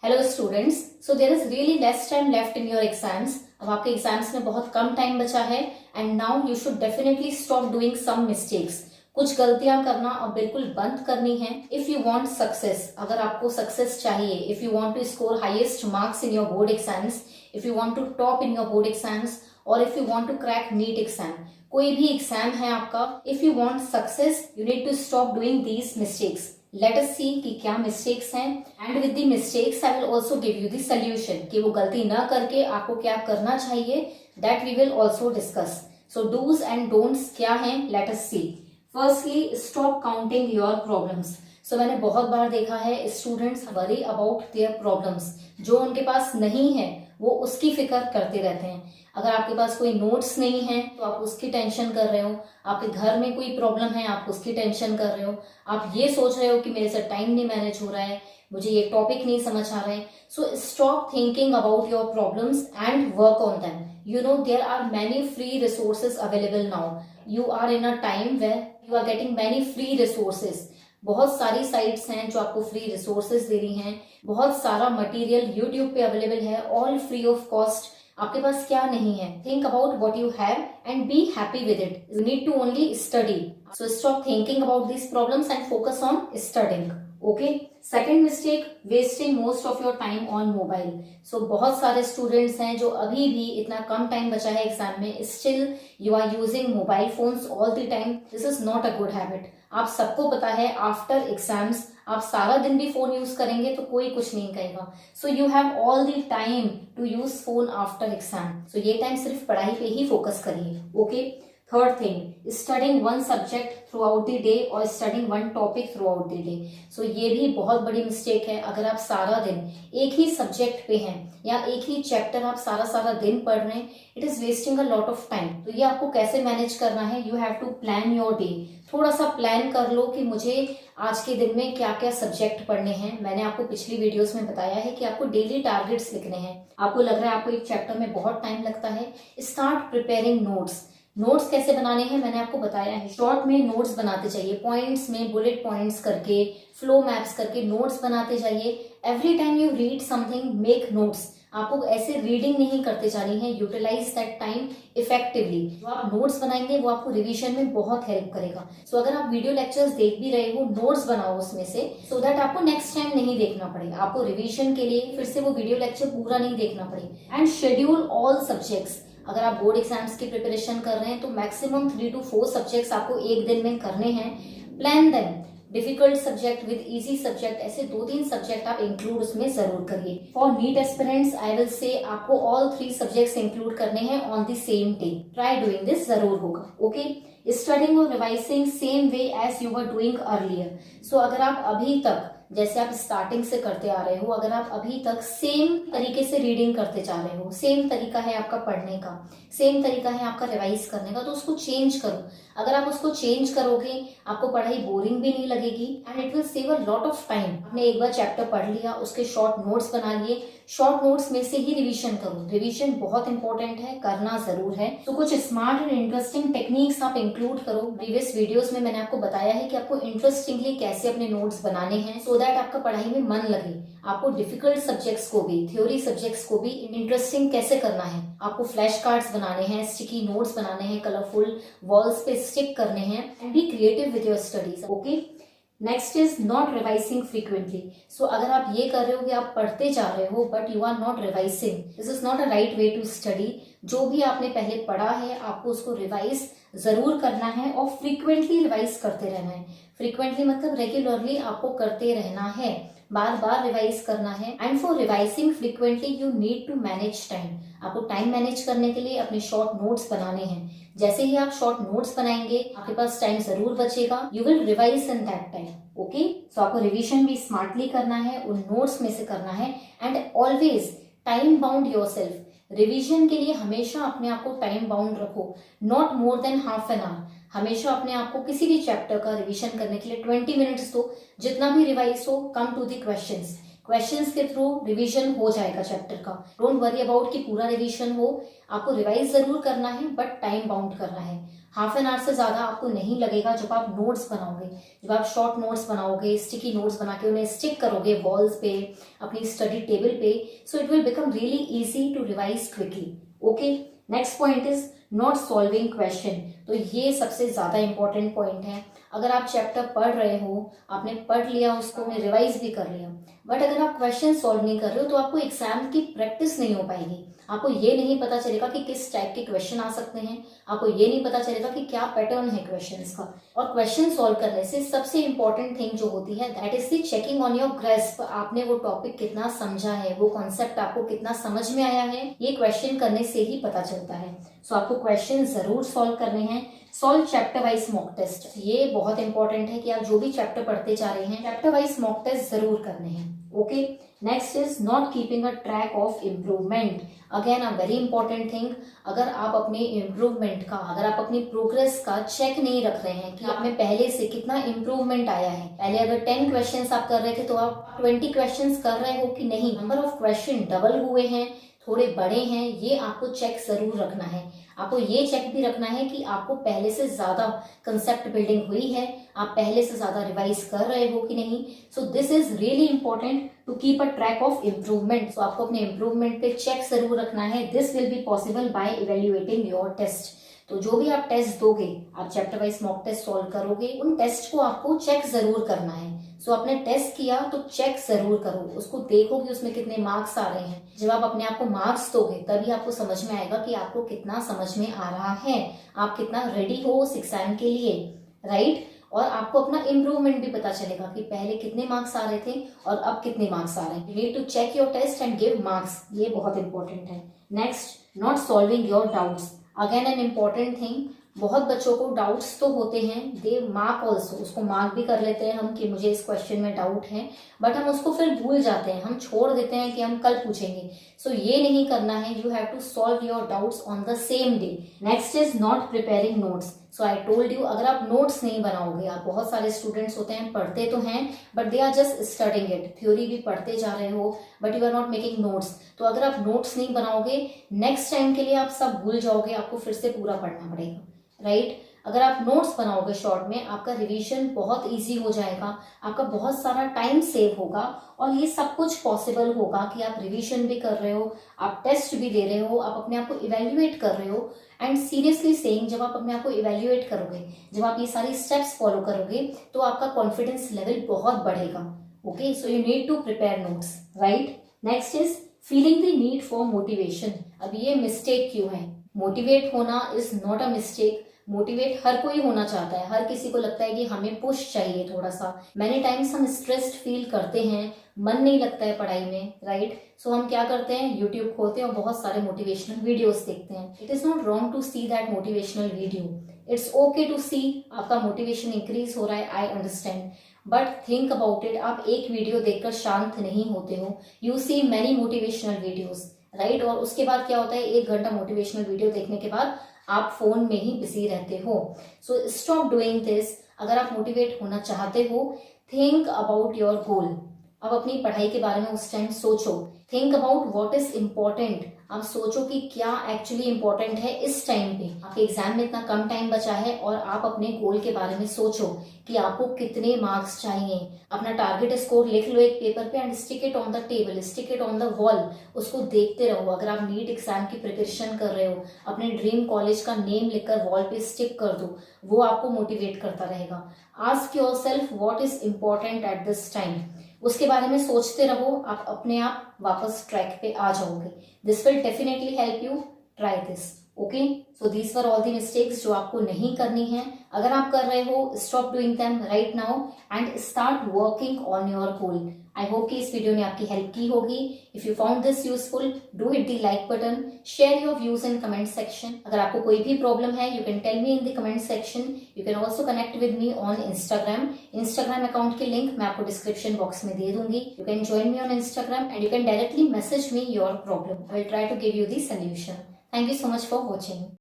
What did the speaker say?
Hello students, so there is really less time left in your exams. अब आपके exams में बहुत कम टाइम बचा है and now you should definitely stop doing some mistakes. कुछ गलतियां करना अब बिल्कुल बंद करनी है इफ यू वांट सक्सेस। अगर आपको सक्सेस चाहिए, if you want to score highest marks in your board exams, if you want to top in your board exams और if you want to crack NEET exam, कोई भी exam है आपका, if you want success you need to stop doing these mistakes. Let us see कि क्या mistakes हैं and with the mistakes I will also give you the solution कि वो गलती ना करके आपको क्या करना चाहिए, that we will also discuss. So dos and don'ts क्या हैं, let us see. Firstly, stop counting your problems. So मैंने बहुत बार देखा है students worry about their problems, जो उनके पास नहीं है वो उसकी फिक्र करते रहते हैं। अगर आपके पास कोई नोट्स नहीं है तो आप उसकी टेंशन कर रहे हो, आपके घर में कोई प्रॉब्लम है आप उसकी टेंशन कर रहे हो, आप ये सोच रहे हो कि मेरे से टाइम नहीं मैनेज हो रहा है, मुझे ये टॉपिक नहीं समझ आ रहा है। सो stop thinking about your problems and work on them. You know there are many free resources available now. You are in a time where you are getting many free resources. बहुत सारी sites हैं जो आपको free resources दे रही हैं, बहुत सारा material YouTube पे अवेलेबल है, ऑल फ्री ऑफ कॉस्ट। आपके पास क्या नहीं है, think about what you have and be happy with it. You need to only study. So stop thinking about this problems and focus on studying. Okay. Second mistake, wasting most of your time on mobile. So बहुत सारे students हैं जो अभी भी इतना कम time बचा है exam में, still you are using mobile phones all the time. This is not a good habit. आप सबको पता है आफ्टर एग्जाम्स आप सारा दिन भी फोन यूज करेंगे तो कोई कुछ नहीं कहेगा। So you have all the time to use phone after exam. So ये टाइम सिर्फ पढ़ाई पे ही फोकस करिए। Okay. Third thing, studying one subject throughout the day और studying one topic throughout the day. So ये भी बहुत बड़ी मिस्टेक है। अगर आप सारा दिन एक ही सब्जेक्ट पे हैं या एक ही चैप्टर आप सारा सारा दिन पढ़ रहे हैं, it is wasting a lot of time. तो ये आपको कैसे मैनेज करना है, you have to plan your day. थोड़ा सा प्लान कर लो कि मुझे आज के दिन में क्या क्या सब्जेक्ट पढ़ने हैं। मैंने आपको पिछली वीडियोस में बताया है कि आपको डेली टारगेट्स लिखने हैं। आपको लग रहा है आपको एक चैप्टर में बहुत टाइम लगता है, स्टार्ट प्रिपेयरिंग नोट्स। नोट्स कैसे बनाने हैं मैंने आपको बताया है। शॉर्ट में नोट्स बनाते जाइए, पॉइंट्स में बुलेट पॉइंट्स करके, फ्लो मैप्स करके नोट्स बनाते जाइए। Every time you read something make notes. आपको ऐसे रीडिंग नहीं करते जानी है, यूटिलाइज दैट टाइम इफेक्टिवली। जो आप नोट्स बनाएंगे वो आपको रिवीजन में बहुत हेल्प करेगा। सो अगर आप वीडियो लेक्चर्स देख भी रहे हो, नोट्स बनाओ उसमें से, सो दैट आपको नेक्स्ट टाइम नहीं देखना पड़े, आपको रिवीजन के लिए फिर से वो वीडियो लेक्चर पूरा नहीं देखना पड़े। And schedule all subjects. अगर आप बोर्ड एग्जाम्स की प्रिपरेशन कर रहे हैं तो मैक्सिमम 3 to 4 सब्जेक्ट्स आपको एक दिन में करने हैं। Plan them, difficult subject with easy subject, ऐसे 2-3 सब्जेक्ट आप इंक्लूड उसमें जरूर करिए। For NEET aspirants I will say आपको ऑल 3 सब्जेक्ट्स इंक्लूड करने हैं on the same day. Try doing this जरूर होगा। ओके। स्टडिंग और revising same way as you were doing earlier. So अगर आप अभी तक जैसे आप स्टार्टिंग से करते आ रहे हो, अगर आप अभी तक सेम तरीके से रीडिंग करते जा रहे हो, सेम तरीका है आपका पढ़ने का, सेम तरीका है आपका रिवाइज करने का, तो उसको चेंज करो। अगर आप उसको चेंज करोगे आपको पढ़ाई बोरिंग भी नहीं लगेगी and it will save a lot of time. आपने एक बार चैप्टर पढ़ लिया, उसके शॉर्ट नोट्स बना लिए, शॉर्ट नोट्स में से ही रिवीजन करो। रिवीजन बहुत इंपॉर्टेंट है, करना जरूर है। तो कुछ स्मार्ट एंड इंटरेस्टिंग टेक्निक्स आप इंक्लूड करो। प्रीवियस वीडियोस में मैंने आपको बताया है कि आपको इंटरेस्टिंगली कैसे अपने नोट्स बनाने हैं सो दैट आपका पढ़ाई में मन लगे। आपको डिफिकल्ट सब्जेक्ट्स को भी, थ्योरी सब्जेक्ट्स को भी इंटरेस्टिंग कैसे करना है। आपको फ्लैश कार्ड्स बनाने हैं, स्टिकी नोट्स बनाने हैं, कलरफुल वॉल्स पे स्टिक करने हैं and be creative with your studies. Okay. Next is not revising frequently. So अगर आप ये कर रहे हो कि आप पढ़ते जा रहे हो but you are not revising, this is not a right way to study. जो भी आपने पहले पढ़ा है आपको उसको रिवाइज जरूर करना है और फ्रीक्वेंटली रिवाइज करते रहना है। फ्रीक्वेंटली मतलब रेगुलरली आपको करते रहना है, बार बार रिवाइज करना है। And for revising frequently you need to manage time. आपको टाइम मैनेज करने के लिए अपने शॉर्ट नोट्स बनाने हैं। जैसे ही आप शॉर्ट नोट्स बनाएंगे आपके पास टाइम जरूर बचेगा, you will revise in that time. Okay. So आपको रिवीजन भी स्मार्टली करना है, उन नोट्स में से करना है and always time bound yourself. Revision के लिए हमेशा अपने आप को टाइम बाउंड रखो, not more than half an hour. हमेशा अपने आप को किसी भी चैप्टर का रिवीजन करने के लिए 20 मिनट्स दो। जितना भी रिवाइज हो, come to the questions. Questions के थ्रू रिवीजन हो जाएगा चैप्टर का। डोंट वरी अबाउट कि पूरा रिवीजन हो, आपको रिवाइज जरूर करना है बट टाइम बाउंड करना है। हाफ एन आवर से ज़्यादा आपको नहीं लगेगा जब आप नोट्स बनाओगे, जब आप शॉर्ट नोट्स बनाओगे, स्टिकी नोट्स बना के उन्हें स्टिक करोगे वॉल्स पे, अपनी स्टडी टेबल पे, so it will become really easy to revise quickly. Okay, next point is not solving question. तो ये सबसे ज़्यादा इंपॉर्टेंट पॉइंट है। अगर आप चैप्टर पढ़ रहे हो, आपने पढ़ लिया उसको, रिवाइज भी कर लिया, बट अगर आप क्वेश्चन सॉल्व नहीं कर रहे हो तो आपको एग्जाम की प्रैक्टिस नहीं हो पाएगी। आपको ये नहीं पता चलेगा कि किस टाइप के क्वेश्चन आ सकते हैं, आपको ये नहीं पता चलेगा कि क्या पैटर्न है क्वेश्चंस का। और क्वेश्चन सॉल्व करने से सबसे इंपॉर्टेंट थिंग जो होती है that is the checking on your grasp. आपने वो टॉपिक कितना समझा है, वो कॉन्सेप्ट आपको कितना समझ में आया है, ये क्वेश्चन करने से ही पता चलता है। सो आपको क्वेश्चन जरूर सॉल्व करने हैं। Solve chapter wise mock test, ये बहुत इंपॉर्टेंट है कि आप जो भी चैप्टर पढ़ते जा रहे हैं चैप्टर वाइज मॉक टेस्ट जरूर करने हैं। Okay, next is not keeping a track of improvement. Again a very important thing, अगर आप अपने इम्प्रूवमेंट का, अगर आप अपनी प्रोग्रेस का चेक नहीं रख रहे हैं कि आपने पहले से कितना इम्प्रूवमेंट आया है, पहले अगर 10 क्वेश्चंस आप कर रहे थे तो आप 20 क्वेश्चंस कर रहे हो कि नहीं, नंबर ऑफ क्वेश्चन डबल हुए हैं, थोड़े बड़े हैं, ये आपको चेक जरूर रखना है। आपको ये चेक भी रखना है कि आपको पहले से ज्यादा कंसेप्ट बिल्डिंग हुई है, आप पहले से ज्यादा रिवाइज कर रहे हो कि नहीं। So this is really important to keep a track of improvement. So आपको अपने इम्प्रूवमेंट पे चेक जरूर रखना है। This will be possible by evaluating your test. तो जो भी आप टेस्ट दोगे, आप chapter wise mock test solve करोगे, उन टेस्ट को आपको चेक जरूर करना है। सो आपने टेस्ट किया तो चेक जरूर करो, उसको देखो कि उसमें कितने मार्क्स आ रहे हैं। जब आप अपने आप को मार्क्स दोगे तभी आपको समझ में आएगा कि आपको कितना समझ में आ रहा है, आप कितना रेडी हो उस एग्जाम के लिए, राइट। और आपको अपना इम्प्रूवमेंट भी पता चलेगा कि पहले कितने मार्क्स आ रहे थे और अब कितने मार्क्स आ रहे हैं। You need to check your test and give marks, ये बहुत इंपॉर्टेंट है। Next, not solving your doubts. Again an important thing, बहुत बच्चों को डाउट्स तो होते हैं, दे मार्क ऑल्सो, उसको मार्क भी कर लेते हैं हम कि मुझे इस क्वेश्चन में डाउट है, बट हम उसको फिर भूल जाते हैं, हम छोड़ देते हैं कि हम कल पूछेंगे। सो ये नहीं करना है, you have to solve your doubts on the same day. Next is not preparing notes. So I told you, अगर आप नोट्स नहीं बनाओगे, आप बहुत सारे स्टूडेंट्स होते हैं पढ़ते तो हैं but they are just studying it, theory भी पढ़ते जा रहे हो but you are not making notes. तो अगर आप नोट्स नहीं बनाओगे, नेक्स्ट टाइम के लिए आप सब भूल जाओगे, आपको फिर से पूरा पढ़ना पड़ेगा, राइट। अगर आप नोट्स बनाओगे शॉर्ट में, आपका रिवीजन बहुत इजी हो जाएगा, आपका बहुत सारा टाइम सेव होगा और ये सब कुछ पॉसिबल होगा कि आप रिवीजन भी कर रहे हो, आप टेस्ट भी दे रहे हो, आप अपने आप को इवेल्युएट कर रहे हो। एंड सीरियसली सेइंग, जब आप अपने आप को इवेल्युएट करोगे, जब आप ये सारी स्टेप्स फॉलो करोगे तो आपका कॉन्फिडेंस लेवल बहुत बढ़ेगा। Okay, so you need to prepare notes, right. Next is feeling the need for motivation. अब ये मिस्टेक क्यों है? मोटिवेट होना is not a mistake. Motivate हर कोई होना चाहता है, हर किसी को लगता है कि हमें पुश चाहिए थोड़ा सा। मैनी टाइम्स हम स्ट्रेस्ड फील करते हैं, मन नहीं लगता है पढ़ाई में, राइट। सो हम क्या करते हैं, यूट्यूब खोलते हैं और बहुत सारे मोटिवेशनल वीडियोस देखते हैं। It is not wrong to see that motivational video, it's okay to see. आपका मोटिवेशन इंक्रीज हो रहा है, I understand, but think about it. आप एक वीडियो देखकर शांत नहीं होते हो, you see many motivational videos, right. और उसके बाद क्या होता है, 1 घंटा मोटिवेशनल वीडियो देखने के बाद आप फोन में ही बिजी रहते हो। So stop doing this. अगर आप मोटिवेट होना चाहते हो, थिंक अबाउट योर गोल। अब अपनी पढ़ाई के बारे में उस टाइम सोचो, think about what is important. आप सोचो कि क्या एक्चुअली इम्पोर्टेंट है इस टाइम पे। आपके एग्जाम में इतना कम टाइम बचा है और आप अपने गोल के बारे में सोचो कि आपको कितने मार्क्स चाहिए। अपना टारगेट स्कोर लिख लो एक पेपर पे and stick it on the table, stick it on the wall. उसको देखते रहो। अगर आप नीट एग्जाम की प्रिपरेशन कर रहे हो, अपने ड्रीम कॉलेज का नेम लिखकर वॉल पे स्टिक कर दो, वो आपको मोटिवेट करता रहेगा। Ask yourself what is important at this time. उसके बारे में सोचते रहो, आप अपने आप वापस ट्रैक पे आ जाओगे। This will definitely help you, try this. Okay, so these were all the mistakes जो आपको नहीं करनी है। अगर आप कर रहे हो, stop doing them right now and start working on your goal. I hope कि इस वीडियो ने आपकी हेल्प की होगी। If you found this useful, do hit the like button, share your views in comment section. अगर आपको कोई भी प्रॉब्लम है, you can tell me in the comment section. You can also connect with me on Instagram account की link मैं आपको description box में दे दूंगी। You can join me on Instagram and you can directly message me your problem. I will try to give you the solution. Thank you so much for watching.